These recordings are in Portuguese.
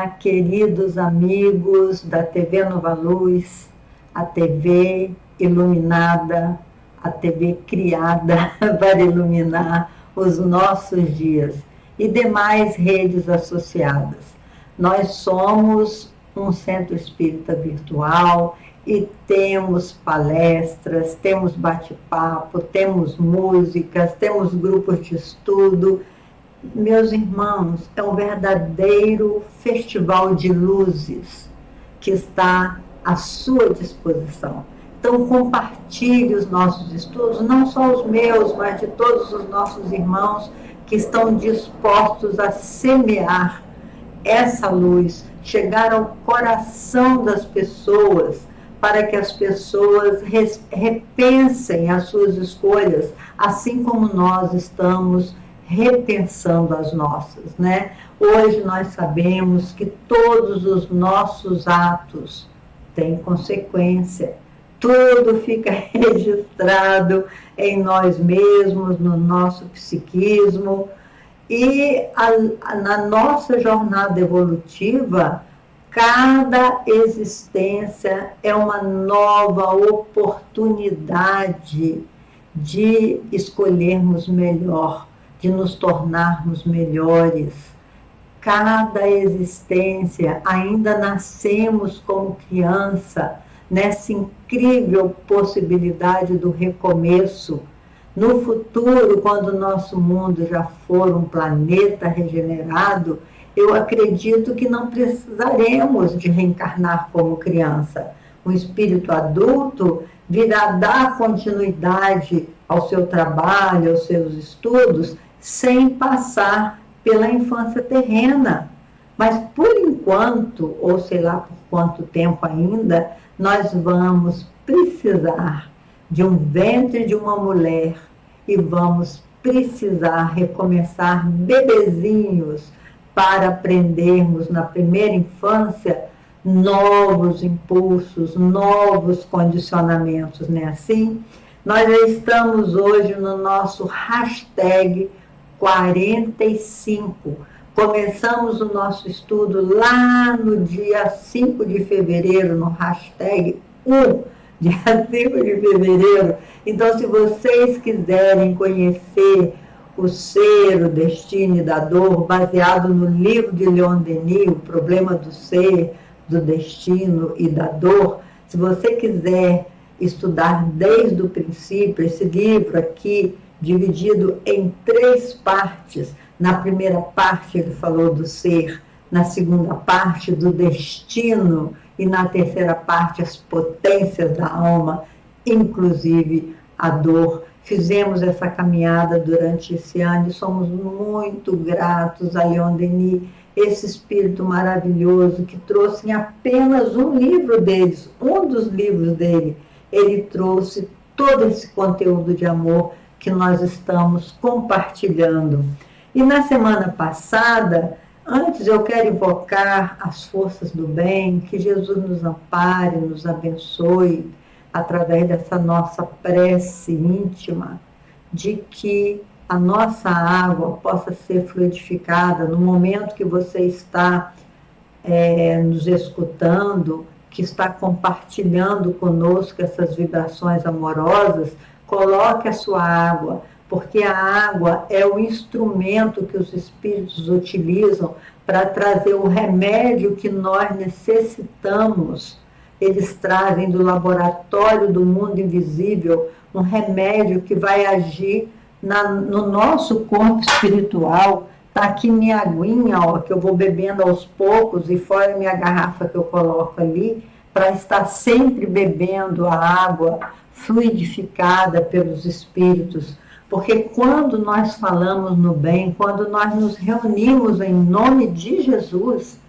Olá, queridos amigos da TV Nova Luz, a TV iluminada, a TV criada para iluminar os nossos dias e demais redes associadas. Nós somos um centro espírita virtual e temos palestras, temos bate-papo, temos músicas, temos grupos de estudo. Meus irmãos, é um verdadeiro festival de luzes que está à sua disposição. Então, compartilhe os nossos estudos, não só os meus, mas de todos os nossos irmãos que estão dispostos a semear essa luz, chegar ao coração das pessoas, para que as pessoas repensem as suas escolhas, assim como nós estamos repensando as nossas, né? Hoje nós sabemos que todos os nossos atos têm consequência, tudo fica registrado em nós mesmos, no nosso psiquismo, e na nossa jornada evolutiva, cada existência é uma nova oportunidade de escolhermos melhor, de nos tornarmos melhores. Cada existência, ainda nascemos como criança, nessa incrível possibilidade do recomeço. No futuro, quando o nosso mundo já for um planeta regenerado, eu acredito que não precisaremos de reencarnar como criança. O espírito adulto virá dar continuidade ao seu trabalho, aos seus estudos, sem passar pela infância terrena. Mas, por enquanto, ou sei lá por quanto tempo ainda, nós vamos precisar de um ventre de uma mulher e vamos precisar recomeçar bebezinhos para aprendermos na primeira infância novos impulsos, novos condicionamentos, não é assim? Nós já estamos hoje no nosso hashtag 45. Começamos o nosso estudo lá no dia 5 de fevereiro, no hashtag 1, dia 5 de fevereiro. Então, se vocês quiserem conhecer o ser, o destino e da dor, baseado no livro de Leon Denis, O Problema do Ser, do Destino e da Dor, se você quiser estudar desde o princípio, esse livro aqui, dividido em 3 partes. Na primeira parte ele falou do ser, na segunda parte do destino e na terceira parte as potências da alma, inclusive a dor. Fizemos essa caminhada durante esse ano e somos muito gratos a Leon Denis, esse espírito maravilhoso que trouxe em apenas um livro deles, um dos livros dele, ele trouxe todo esse conteúdo de amor que nós estamos compartilhando. E na semana passada, antes eu quero invocar as forças do bem, que Jesus nos ampare, nos abençoe, através dessa nossa prece íntima, de que a nossa água possa ser fluidificada no momento que você está nos escutando, que está compartilhando conosco essas vibrações amorosas. Coloque a sua água, porque a água é o instrumento que os espíritos utilizam para trazer o remédio que nós necessitamos. Eles trazem do laboratório do mundo invisível um remédio que vai agir no nosso corpo espiritual. Está aqui minha aguinha, ó, que eu vou bebendo aos poucos, e fora minha garrafa que eu coloco ali, para estar sempre bebendo a água fluidificada pelos espíritos. Porque quando nós falamos no bem, quando nós nos reunimos em nome de Jesus,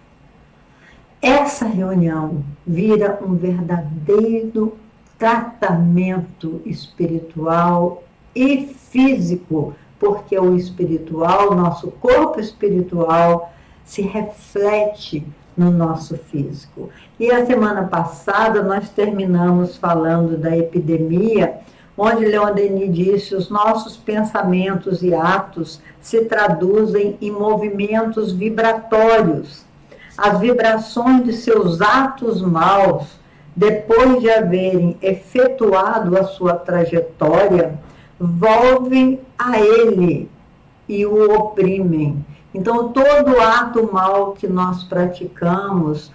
essa reunião vira um verdadeiro tratamento espiritual e físico, porque o espiritual, nosso corpo espiritual, se reflete no nosso físico. E a semana passada nós terminamos falando da epidemia, onde Leon Denis disse: os nossos pensamentos e atos se traduzem em movimentos vibratórios. as vibrações de seus atos maus, depois de haverem efetuado a sua trajetória, volvem a ele e o oprimem. Então, todo ato mal que nós praticamos,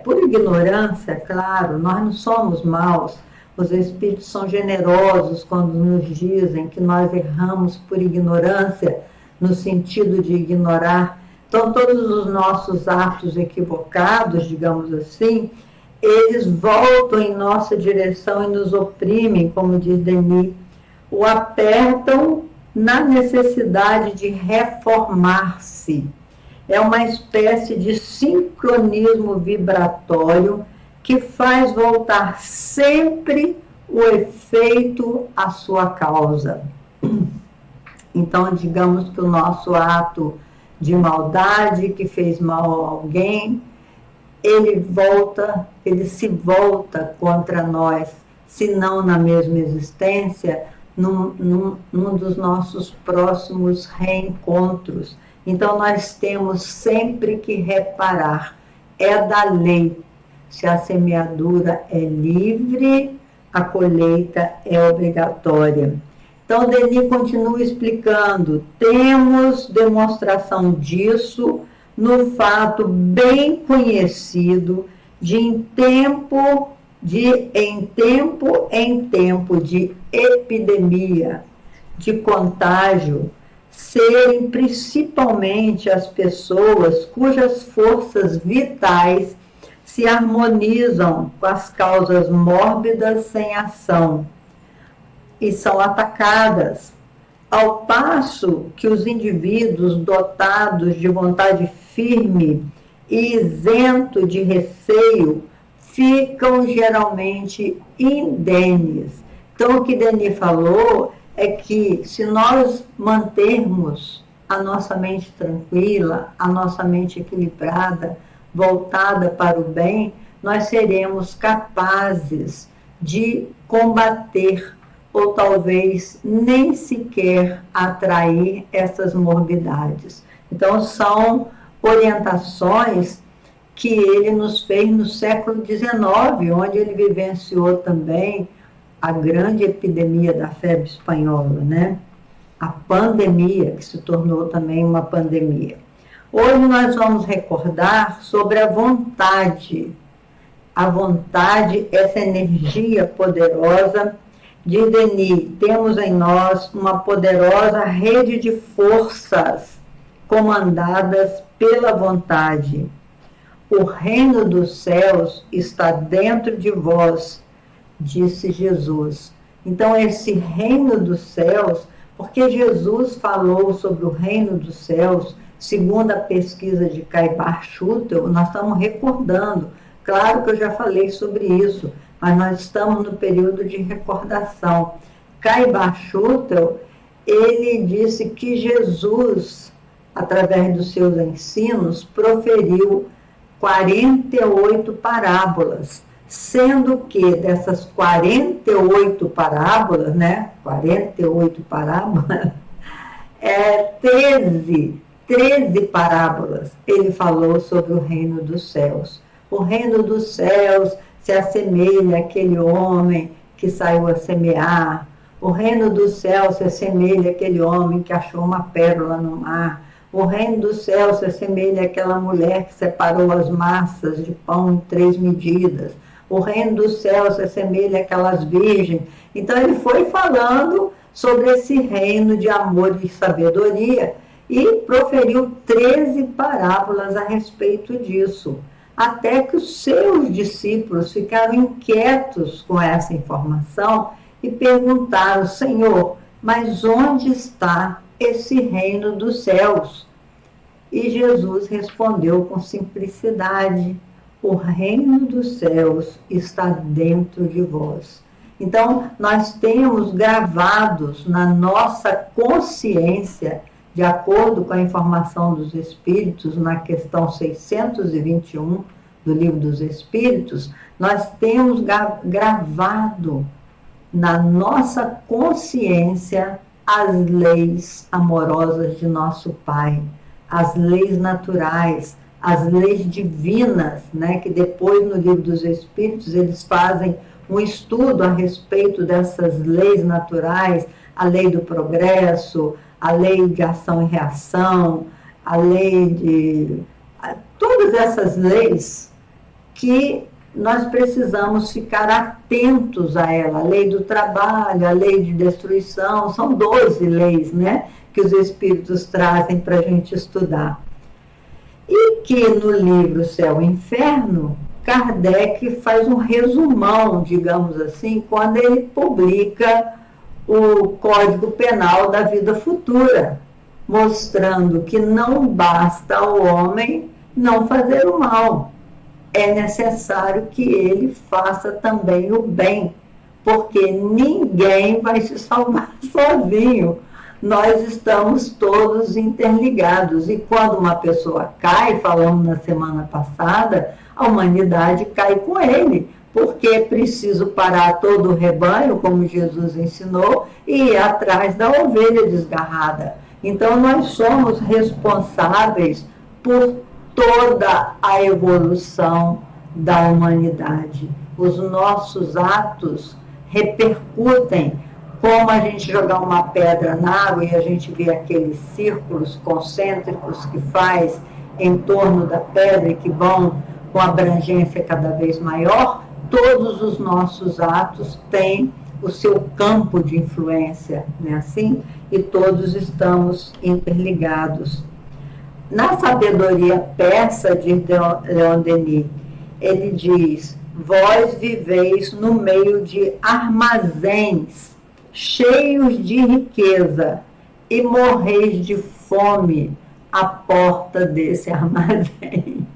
por ignorância, claro, nós não somos maus. Os Espíritos são generosos quando nos dizem que nós erramos por ignorância, no sentido de ignorar. Então, todos os nossos atos equivocados, digamos assim, eles voltam em nossa direção e nos oprimem, como diz Denis, o apertam na necessidade de reformar-se. É uma espécie de sincronismo vibratório que faz voltar sempre o efeito à sua causa. Então, digamos que o nosso ato de maldade, que fez mal a alguém, ele se volta contra nós, se não na mesma existência, num dos nossos próximos reencontros. Então, nós temos sempre que reparar, é da lei. Se a semeadura é livre, a colheita é obrigatória. Então, Denis continua explicando, temos demonstração disso no fato bem conhecido de em tempo de epidemia, de contágio, serem principalmente as pessoas cujas forças vitais se harmonizam com as causas mórbidas sem ação e são atacadas, ao passo que os indivíduos dotados de vontade firme e isento de receio ficam geralmente indenes. Então, o que Denis falou é que se nós mantermos a nossa mente tranquila, a nossa mente equilibrada, voltada para o bem, nós seremos capazes de combater ou talvez nem sequer atrair essas morbidades. Então, são orientações que ele nos fez no século XIX, onde ele vivenciou também a grande epidemia da febre espanhola, né? A pandemia, que se tornou também uma pandemia. Hoje nós vamos recordar sobre a vontade. A vontade, essa energia poderosa de Denis. Temos em nós uma poderosa rede de forças comandadas pela vontade. O reino dos céus está dentro de vós, disse Jesus. Então, esse reino dos céus, porque Jesus falou sobre o reino dos céus, segundo a pesquisa de Caibar-Schutel, nós estamos recordando. Claro que eu já falei sobre isso, mas nós estamos no período de recordação. Caibar-Schutel, ele disse que Jesus, através dos seus ensinos, proferiu 48 parábolas, sendo que dessas 48 parábolas, né, 48 parábolas, 13 parábolas ele falou sobre o reino dos céus. O reino dos céus se assemelha àquele homem que saiu a semear. O reino dos céus se assemelha àquele homem que achou uma pérola no mar. O reino dos céus se assemelha àquela mulher que separou as massas de pão em 3 medidas. O reino dos céus se assemelha àquelas virgens. Então, ele foi falando sobre esse reino de amor e sabedoria e proferiu 13 parábolas a respeito disso, até que os seus discípulos ficaram inquietos com essa informação e perguntaram, Senhor, mas onde está esse reino dos céus? E Jesus respondeu com simplicidade, o reino dos céus está dentro de vós. Então, nós temos gravados na nossa consciência, de acordo com a informação dos Espíritos, na questão 621 do Livro dos Espíritos, nós temos gravado na nossa consciência as leis amorosas de nosso Pai. as leis naturais, as leis divinas, né, que depois no Livro dos Espíritos eles fazem um estudo a respeito dessas leis naturais, a lei do progresso, a lei de ação e reação, a lei de... todas essas leis que nós precisamos ficar atentos a ela. A lei do trabalho, a lei de destruição, são 12 leis, né, que os Espíritos trazem para a gente estudar. E que no livro Céu e Inferno, Kardec faz um resumão, digamos assim, quando ele publica o Código Penal da Vida Futura, mostrando que não basta ao homem não fazer o mal, é necessário que ele faça também o bem, porque ninguém vai se salvar sozinho. Nós estamos todos interligados. E quando uma pessoa cai, falamos na semana passada, a humanidade cai com ele, porque é preciso parar todo o rebanho, como Jesus ensinou, e ir atrás da ovelha desgarrada. Então, nós somos responsáveis por toda a evolução da humanidade. Os nossos atos repercutem, como a gente jogar uma pedra na água e a gente vê aqueles círculos concêntricos que faz em torno da pedra e que vão com abrangência cada vez maior, todos os nossos atos têm o seu campo de influência, né, assim? E todos estamos interligados. Na sabedoria persa de Leon Denis, ele diz: vós viveis no meio de armazéns cheios de riqueza e morreis de fome à porta desse armazém.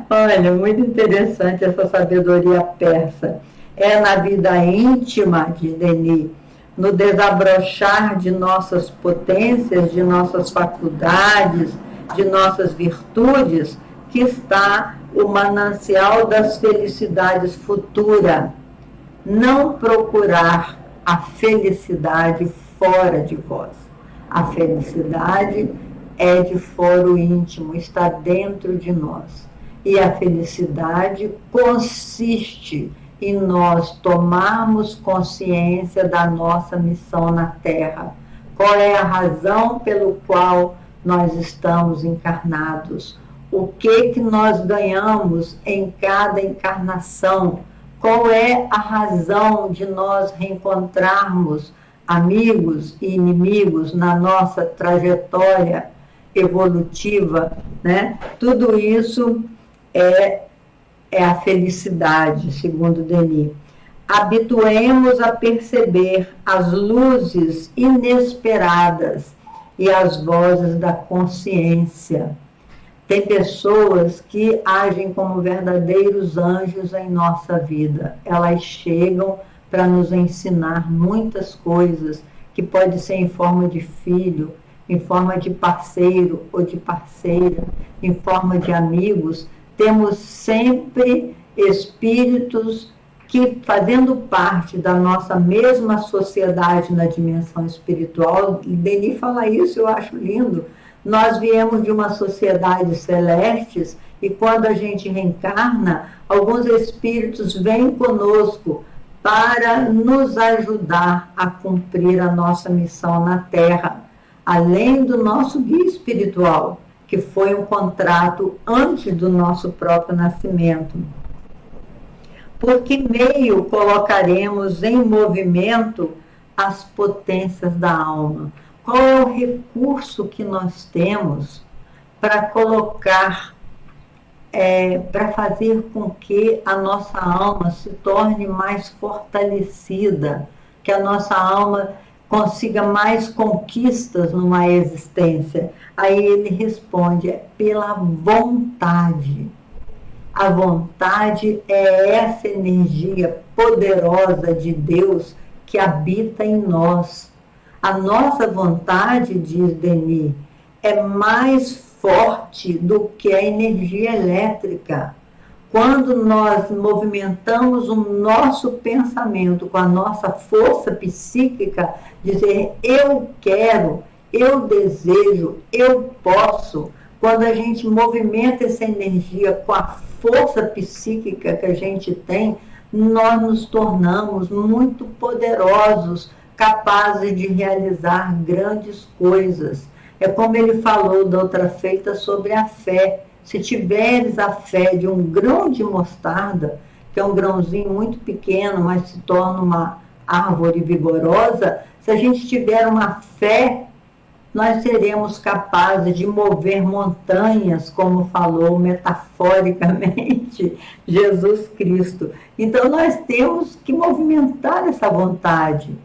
Olha, muito interessante essa sabedoria persa. É na vida íntima de Denis, no desabrochar de nossas potências, de nossas faculdades, de nossas virtudes, que está o manancial das felicidades futuras. Não procurar a felicidade fora de vós. A felicidade é de foro íntimo, está dentro de nós. E a felicidade consiste em nós tomarmos consciência da nossa missão na Terra. Qual é a razão pelo qual nós estamos encarnados? O que nós ganhamos em cada encarnação? Qual é a razão de nós reencontrarmos amigos e inimigos na nossa trajetória evolutiva, né? Tudo isso é a felicidade, segundo Denis. Habituemos a perceber as luzes inesperadas e as vozes da consciência. Tem pessoas que agem como verdadeiros anjos em nossa vida. Elas chegam para nos ensinar muitas coisas, que pode ser em forma de filho, em forma de parceiro ou de parceira, em forma de amigos. Temos sempre espíritos que, fazendo parte da nossa mesma sociedade na dimensão espiritual, Denis fala isso, eu acho lindo. Nós viemos de uma sociedade celestes e quando a gente reencarna, alguns espíritos vêm conosco para nos ajudar a cumprir a nossa missão na Terra, além do nosso guia espiritual, que foi um contrato antes do nosso próprio nascimento. Por que meio colocaremos em movimento as potências da alma? Qual é o recurso que nós temos para colocar, para fazer com que a nossa alma se torne mais fortalecida, que a nossa alma consiga mais conquistas numa existência? Aí ele responde: é pela vontade. A vontade é essa energia poderosa de Deus que habita em nós. A nossa vontade, diz Denis, é mais forte do que a energia elétrica. Quando nós movimentamos o nosso pensamento com a nossa força psíquica, dizer eu quero, eu desejo, eu posso. Quando a gente movimenta essa energia com a força psíquica que a gente tem, nós nos tornamos muito poderosos, capazes de realizar grandes coisas. É como ele falou da outra feita sobre a fé. Se tiveres a fé de um grão de mostarda, que é um grãozinho muito pequeno, mas se torna uma árvore vigorosa, se a gente tiver uma fé, nós seremos capazes de mover montanhas, como falou metaforicamente Jesus Cristo. Então, nós temos que movimentar essa vontade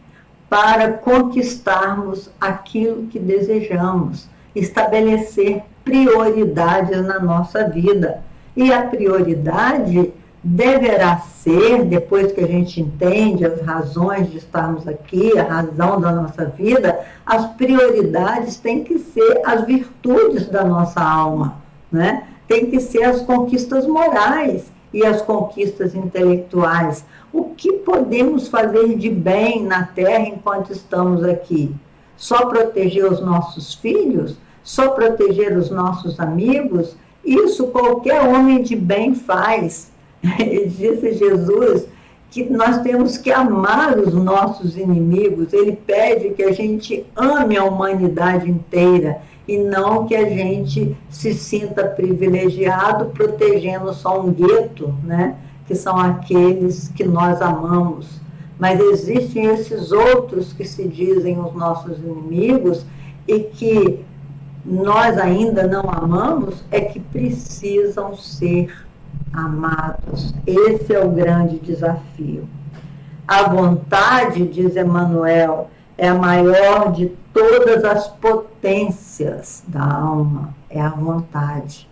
para conquistarmos aquilo que desejamos, estabelecer prioridades na nossa vida. E a prioridade deverá ser, depois que a gente entende as razões de estarmos aqui, a razão da nossa vida, as prioridades têm que ser as virtudes da nossa alma, né? Tem que ser as conquistas morais e as conquistas intelectuais. O que podemos fazer de bem na Terra enquanto estamos aqui? Só proteger os nossos filhos? Só proteger os nossos amigos? Isso qualquer homem de bem faz. Disse Jesus que nós temos que amar os nossos inimigos. Ele pede que a gente ame a humanidade inteira e não que a gente se sinta privilegiado protegendo só um gueto, né? Que são aqueles que nós amamos. Mas existem esses outros que se dizem os nossos inimigos e que nós ainda não amamos, é que precisam ser amados. Esse é o grande desafio. A vontade, diz Emmanuel, é a maior de todas as potências da alma, é a vontade.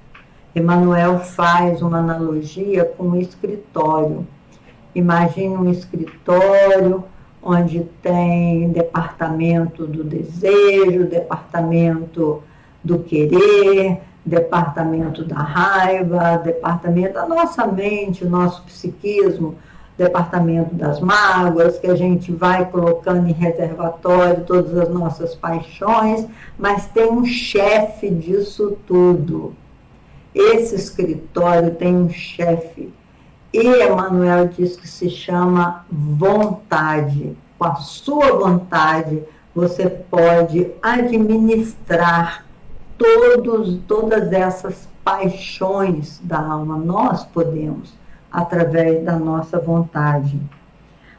Emmanuel faz uma analogia com um escritório. Imagine um escritório onde tem departamento do desejo, departamento do querer, departamento da raiva, departamento da nossa mente, o nosso psiquismo, departamento das mágoas, que a gente vai colocando em reservatório todas as nossas paixões, mas tem um chefe disso tudo. Esse escritório tem um chefe. E Emmanuel diz que se chama vontade. Com a sua vontade, você pode administrar todas essas paixões da alma. Nós podemos, através da nossa vontade.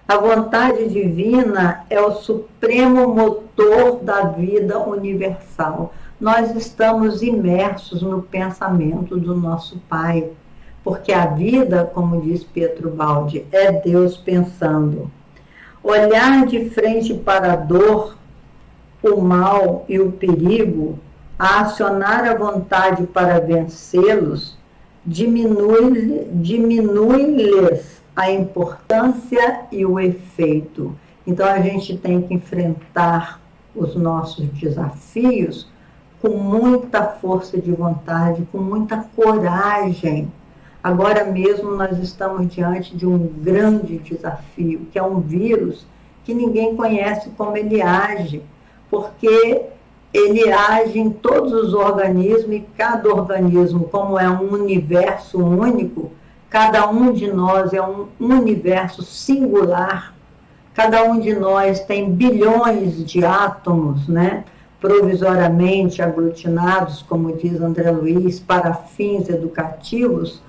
A vontade divina é o supremo motor da vida universal. Nós estamos imersos no pensamento do nosso Pai, porque a vida, como diz Pietro Baldi, é Deus pensando. Olhar de frente para a dor, o mal e o perigo, a acionar a vontade para vencê-los, diminui-lhes a importância e o efeito. Então, a gente tem que enfrentar os nossos desafios com muita força de vontade, com muita coragem. Agora mesmo nós estamos diante de um grande desafio, que é um vírus que ninguém conhece como ele age, porque ele age em todos os organismos e cada organismo, como é um universo único, cada um de nós é um universo singular, cada um de nós tem bilhões de átomos, né, provisoriamente aglutinados, como diz André Luiz, para fins educativos.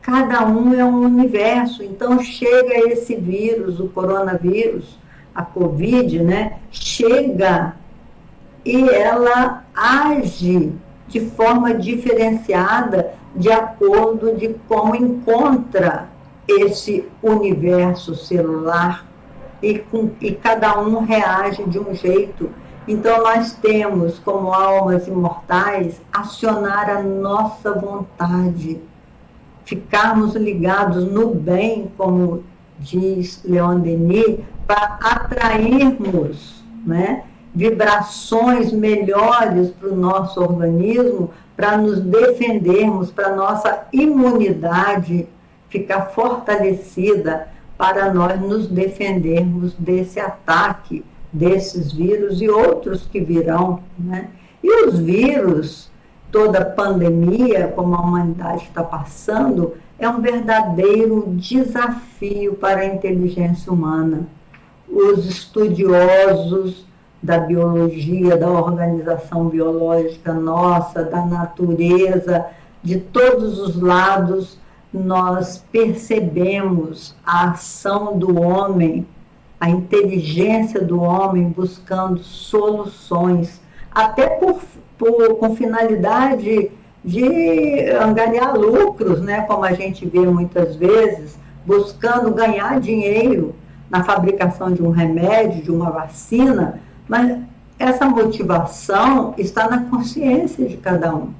Cada um é um universo. Então chega esse vírus, o coronavírus, a Covid, né, chega e ela age de forma diferenciada de acordo de como encontra esse universo celular e cada um reage de um jeito. Então nós temos, como almas imortais, acionar a nossa vontade, ficarmos ligados no bem, como diz Leon Denis, para atrairmos, né, vibrações melhores para o nosso organismo, para nos defendermos, para a nossa imunidade ficar fortalecida, para nós nos defendermos desse ataque desses vírus e outros que virão, né? E os vírus, toda pandemia, como a humanidade está passando, é um verdadeiro desafio para a inteligência humana. Os estudiosos da biologia, da organização biológica nossa, da natureza, de todos os lados, nós percebemos a ação do homem, a inteligência do homem buscando soluções, até com finalidade de angariar lucros, né, como a gente vê muitas vezes, buscando ganhar dinheiro na fabricação de um remédio, de uma vacina, mas essa motivação está na consciência de cada um.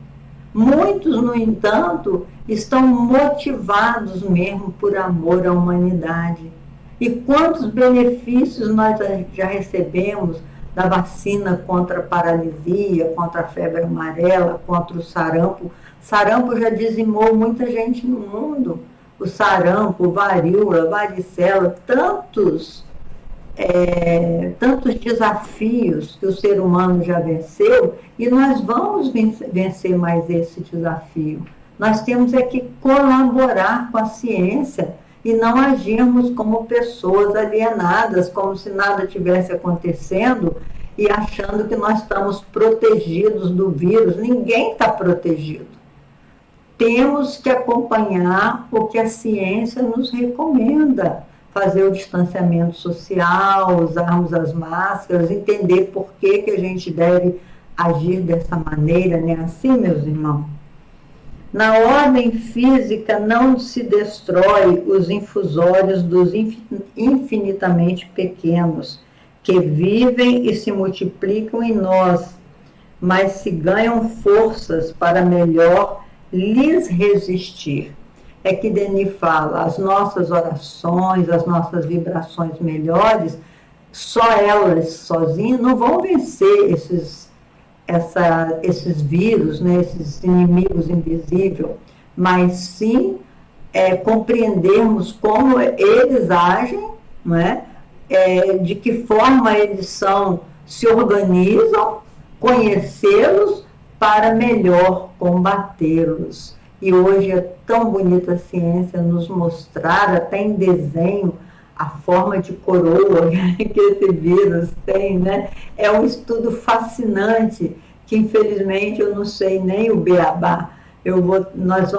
Muitos, no entanto, estão motivados mesmo por amor à humanidade. E quantos benefícios nós já recebemos da vacina contra a paralisia, contra a febre amarela, contra o sarampo. Sarampo já dizimou muita gente no mundo. O sarampo, varíola, varicela, tantos desafios que o ser humano já venceu, e nós vamos vencer mais esse desafio. Nós temos que colaborar com a ciência e não agirmos como pessoas alienadas, como se nada tivesse acontecendo e achando que nós estamos protegidos do vírus. Ninguém está protegido. Temos que acompanhar o que a ciência nos recomenda. Fazer o distanciamento social, usarmos as máscaras, entender por que a gente deve agir dessa maneira, né? Assim, meus irmãos. Na ordem física não se destrói os infusórios dos infinitamente pequenos, que vivem e se multiplicam em nós, mas se ganham forças para melhor lhes resistir. É que Denis fala, as nossas orações, as nossas vibrações melhores, só elas sozinhas não vão vencer esses vírus, né, esses inimigos invisíveis, mas sim compreendermos como eles agem, não é? De que forma eles se organizam, conhecê-los para melhor combatê-los. E hoje é tão bonita a ciência nos mostrar, até em desenho, a forma de coroa que esse vírus tem, né? É um estudo fascinante, que infelizmente eu não sei nem o beabá. Nós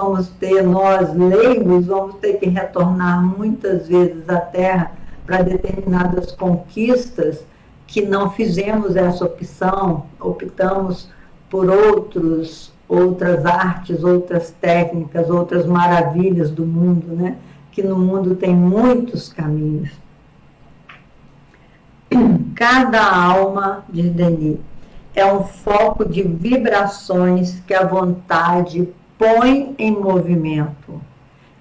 leigos, vamos ter que retornar muitas vezes à Terra para determinadas conquistas que não fizemos essa opção, optamos por outras artes, outras técnicas, outras maravilhas do mundo, né? Que no mundo tem muitos caminhos. Cada alma, diz Denis, é um foco de vibrações que a vontade põe em movimento.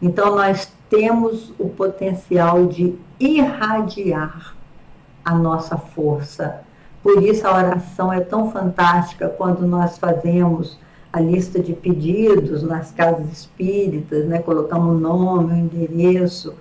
Então, nós temos o potencial de irradiar a nossa força. Por isso, a oração é tão fantástica quando nós fazemos a lista de pedidos nas casas espíritas, né? Colocamos o nome, o endereço,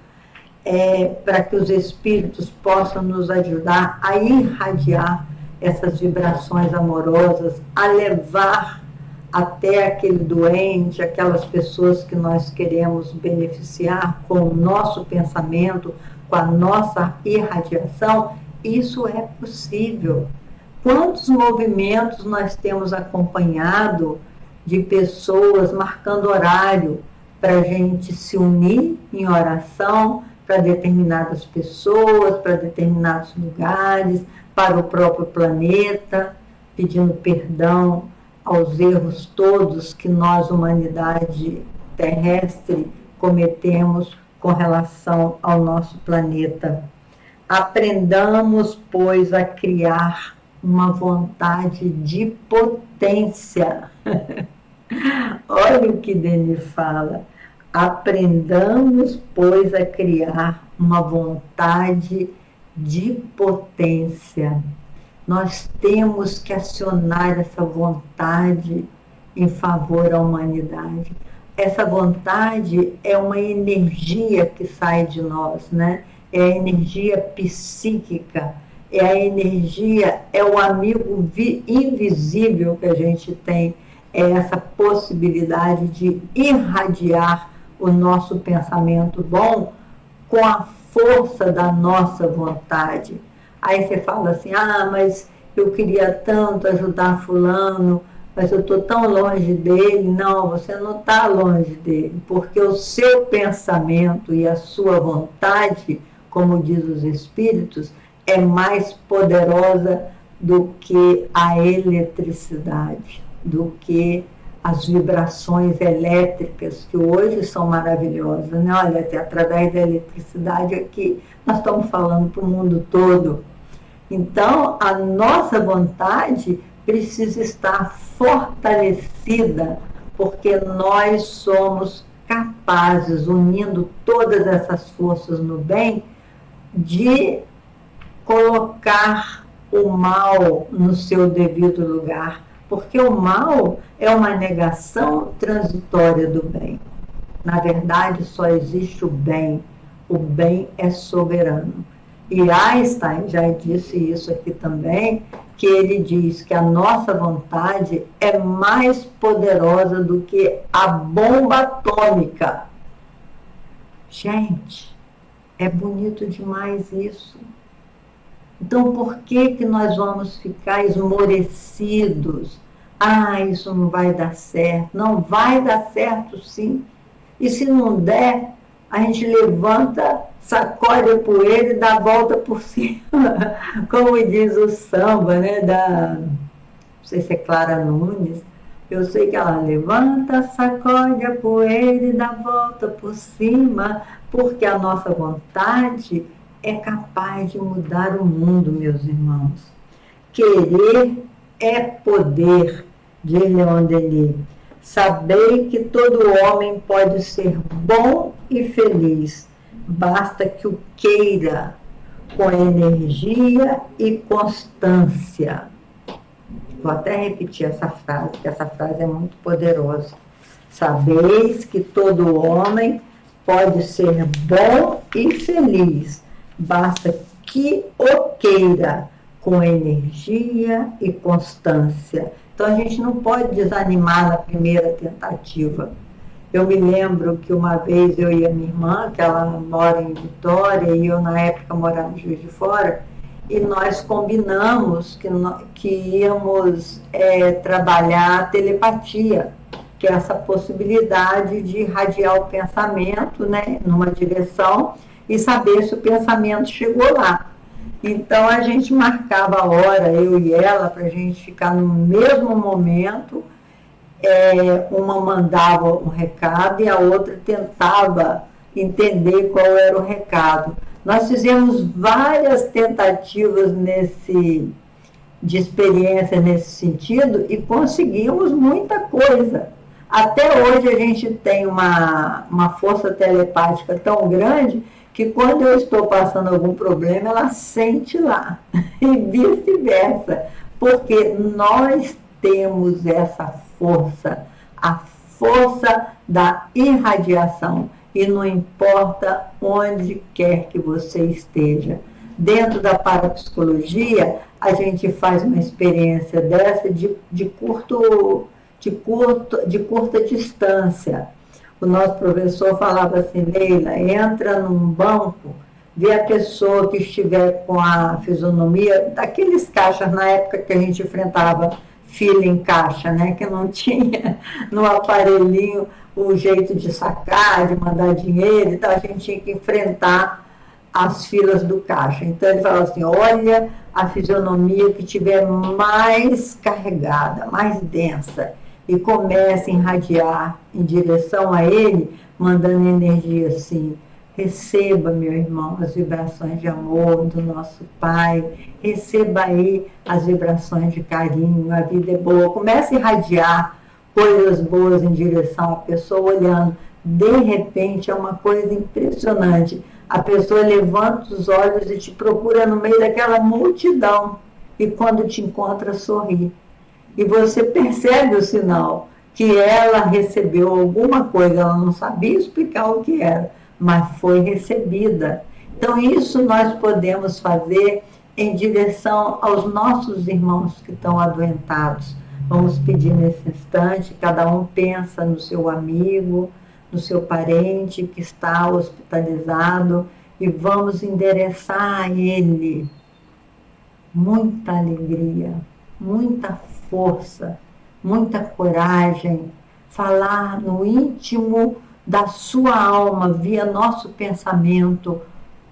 para que os espíritos possam nos ajudar a irradiar essas vibrações amorosas, a levar até aquele doente, aquelas pessoas que nós queremos beneficiar com o nosso pensamento, com a nossa irradiação. Isso é possível. Quantos movimentos nós temos acompanhado de pessoas marcando horário para a gente se unir em oração para determinadas pessoas, para determinados lugares, para o próprio planeta, pedindo perdão aos erros todos que nós, humanidade terrestre, cometemos com relação ao nosso planeta. Aprendamos, pois, a criar uma vontade de potência. Olha o que Denis fala. Aprendamos, pois, a criar uma vontade de potência. Nós temos que acionar essa vontade em favor da humanidade. Essa vontade é uma energia que sai de nós, né? É a energia psíquica, é a energia, é o amigo invisível que a gente tem, é essa possibilidade de irradiar o nosso pensamento bom com a força da nossa vontade. Aí você fala assim, mas eu queria tanto ajudar fulano, mas eu estou tão longe dele. Não, você não está longe dele, porque o seu pensamento e a sua vontade, como diz os Espíritos, é mais poderosa do que a eletricidade, do que as vibrações elétricas, que hoje são maravilhosas, né? Olha, até através da eletricidade aqui, nós estamos falando para o mundo todo. Então, a nossa vontade precisa estar fortalecida, porque nós somos capazes, unindo todas essas forças no bem, de colocar o mal no seu devido lugar, porque o mal é uma negação transitória do bem. Na verdade, só existe o bem é soberano. E Einstein já disse isso aqui também, que ele diz que a nossa vontade é mais poderosa do que a bomba atômica. Gente, é bonito demais isso. Então, por que nós vamos ficar esmorecidos? Isso não vai dar certo. Não vai dar certo, sim. E se não der, a gente levanta, sacode a poeira e dá a volta por cima. Como diz o samba, né? Não sei se é Clara Nunes. Eu sei que ela levanta, sacode a poeira e dá a volta por cima, porque a nossa vontade é capaz de mudar o mundo, meus irmãos. Querer é poder, diz Leon Denis. Sabei que todo homem pode ser bom e feliz, basta que o queira com energia e constância. Vou até repetir essa frase, porque essa frase é muito poderosa. Sabeis que todo homem pode ser bom e feliz, basta que o queira com energia e constância. Então, a gente não pode desanimar na primeira tentativa. Eu me lembro que uma vez eu e a minha irmã, que ela mora em Vitória, e eu, na época, morava em Juiz de Fora, e nós combinamos que íamos trabalhar a telepatia, que é essa possibilidade de irradiar o pensamento, né, numa direção e saber se o pensamento chegou lá. Então, a gente marcava a hora, eu e ela, para a gente ficar no mesmo momento. Uma mandava um recado e a outra tentava entender qual era o recado. Nós fizemos várias tentativas de experiência nesse sentido e conseguimos muita coisa. Até hoje a gente tem uma força telepática tão grande que quando eu estou passando algum problema, ela sente lá, e vice-versa, porque nós temos essa força, a força da irradiação, e não importa onde quer que você esteja. Dentro da parapsicologia, a gente faz uma experiência dessa de curta distância. O nosso professor falava assim, Leila, entra num banco, vê a pessoa que estiver com a fisionomia daqueles caixas na época que a gente enfrentava fila em caixa, né? Que não tinha no aparelhinho o jeito de sacar, de mandar dinheiro, então a gente tinha que enfrentar as filas do caixa. Então ele falava assim, olha a fisionomia que tiver mais carregada, mais densa, e comece a irradiar em direção a ele, mandando energia assim, receba, meu irmão, as vibrações de amor do nosso Pai, receba aí as vibrações de carinho, a vida é boa, comece a irradiar coisas boas em direção à pessoa, olhando. De repente, é uma coisa impressionante. A pessoa levanta os olhos e te procura no meio daquela multidão, e quando te encontra, sorri. E você percebe o sinal que ela recebeu alguma coisa, ela não sabia explicar o que era, mas foi recebida. Então, isso nós podemos fazer em direção aos nossos irmãos que estão adoentados. Vamos pedir nesse instante, cada um pensa no seu amigo, no seu parente que está hospitalizado, e vamos endereçar a ele muita alegria, muita força, muita coragem, falar no íntimo da sua alma, via nosso pensamento,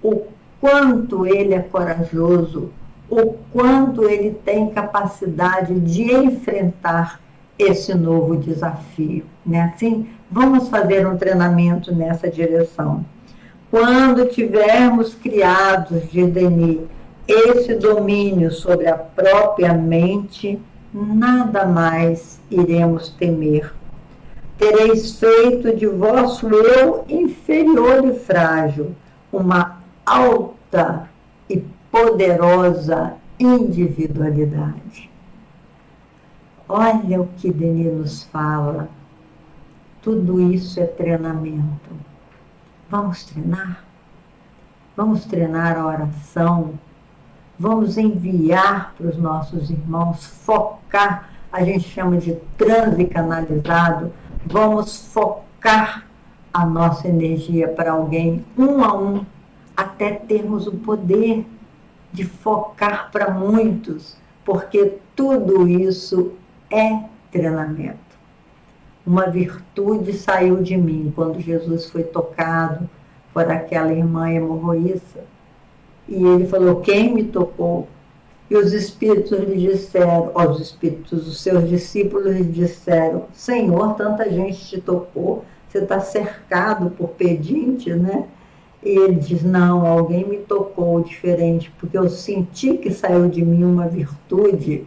o quanto ele é corajoso, o quanto ele tem capacidade de enfrentar esse novo desafio, né? Assim, vamos fazer um treinamento nessa direção. Quando tivermos criados, diz Denis, esse domínio sobre a própria mente, nada mais iremos temer. Tereis feito de vosso eu inferior e frágil uma alta e poderosa individualidade. Olha o que Denis nos fala. Tudo isso é treinamento. Vamos treinar? Vamos treinar a oração. Vamos enviar para os nossos irmãos, focar, a gente chama de transe canalizado. Vamos focar a nossa energia para alguém, um a um, até termos o poder de focar para muitos, porque tudo isso é treinamento. Uma virtude saiu de mim quando Jesus foi tocado por aquela irmã hemorroíça. E ele falou, quem me tocou? E os espíritos lhe disseram, os espíritos, os seus discípulos lhe disseram, Senhor, tanta gente te tocou, você está cercado por pedintes, né? E ele diz, não, alguém me tocou diferente, porque eu senti que saiu de mim uma virtude.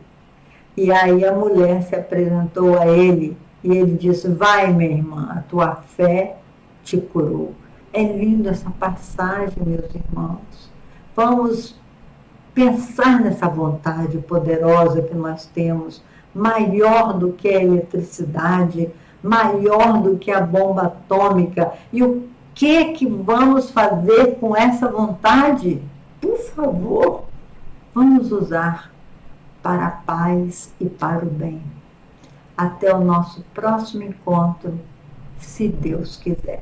E aí a mulher se apresentou a ele, e ele disse, vai, minha irmã, a tua fé te curou. É lindo essa passagem, meus irmãos. Vamos pensar nessa vontade poderosa que nós temos, maior do que a eletricidade, maior do que a bomba atômica. E o que vamos fazer com essa vontade? Por favor, vamos usar para a paz e para o bem. Até o nosso próximo encontro, se Deus quiser.